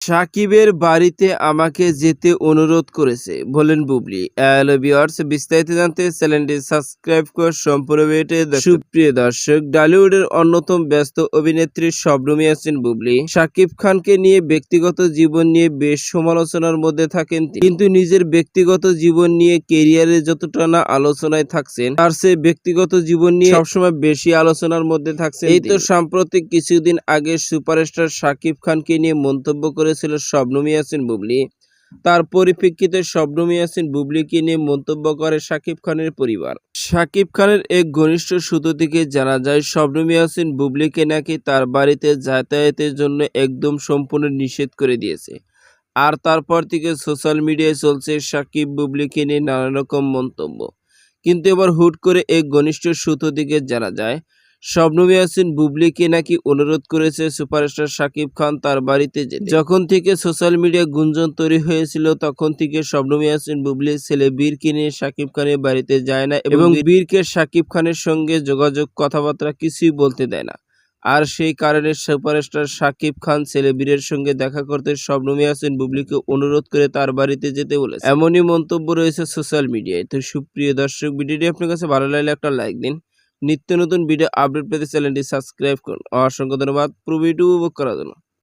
সাকিবের বাড়িতে আমাকে যেতে অনুরোধ করেছে বলেন বুবলি। হ্যালো ভিউয়ার্স, বিস্তারিত জানতে চ্যানেলটি সাবস্ক্রাইব করে সম্পূর্ণ ভিডিওটি দেখুন। সুপ্রিয় দর্শক, টলিউডের অন্যতম ব্যস্ত অভিনেত্রী শবনম ইয়াসমিন বুবলি সাকিব খানকে নিয়ে ব্যক্তিগত জীবন নিয়ে বেশ সমালোচনার মধ্যে থাকেন তিনি। কিন্তু নিজের ব্যক্তিগত জীবন নিয়ে ক্যারিয়ারে যতটা না আলোচনায় থাকছেন, তার চেয়ে ব্যক্তিগত জীবন নিয়ে সবসময় বেশি আলোচনার মধ্যে থাকছেন। এই তো সাম্প্রতিক কিছুদিন আগে সুপারস্টার সাকিব খানকে নিয়ে মন্তব্য করেছিল শবনম ইয়াসমিন বুবলি। তার পরিপ্রেক্ষিতে শবনম ইয়াসমিন বুবলিকে নিয়ে মন্তব্য করে সাকিব খানের পরিবার। সাকিব খানের এক ঘনিষ্ঠ সূত্র থেকে জানা যায়, শবনম ইয়াসমিন বুবলিকে নাকি তার বাড়িতে যাতায়াতের জন্য একদম সম্পূর্ণ নিষেধ করে দিয়েছে। আর তারপর থেকে সোশ্যাল মিডিয়ায় চলছে সাকিব বুবলিকে নিয়ে নানা রকম মন্তব্য। কিন্তু এবার হুট করে এক ঘনিষ্ঠ সূত্র থেকে জানা যায়, শবনম ইয়াসমিন বুবলিকে নাকি অনুরোধ করেছে সুপারস্টার সাকিব খান তার বাড়িতে যেতে। যখন থেকে সোশ্যাল মিডিয়ায় গুঞ্জন তৈরি হয়েছিল, তখন থেকে শবনম ইয়াসমিন বুবলির ছেলে বীরকে নিয়ে সাকিব খানের বাড়িতে যায় না এবং বীরকে সাকিব খানের সঙ্গে যোগাযোগ কথাবার্তা কিছুই বলতে দেয় না। আর সেই কারণে সুপারস্টার সাকিব খান ছেলে বীরের সঙ্গে দেখা করতে শবনম ইয়াসমিন বুবলিকে অনুরোধ করে তার বাড়িতে যেতে বলেছে। এমনই মন্তব্য রয়েছে সোশ্যাল মিডিয়ায়। তো সুপ্রিয় দর্শক, ভিডিওটি আপনার কাছে ভালো লাগলে একটা লাইক দিন। নিত্য নতুন ভিডিও আপডেট পেতে চ্যানেলটি সাবস্ক্রাইব করুন। অসংখ্য ধন্যবাদ পুরো ভিডিও উপভোগ করার জন্য।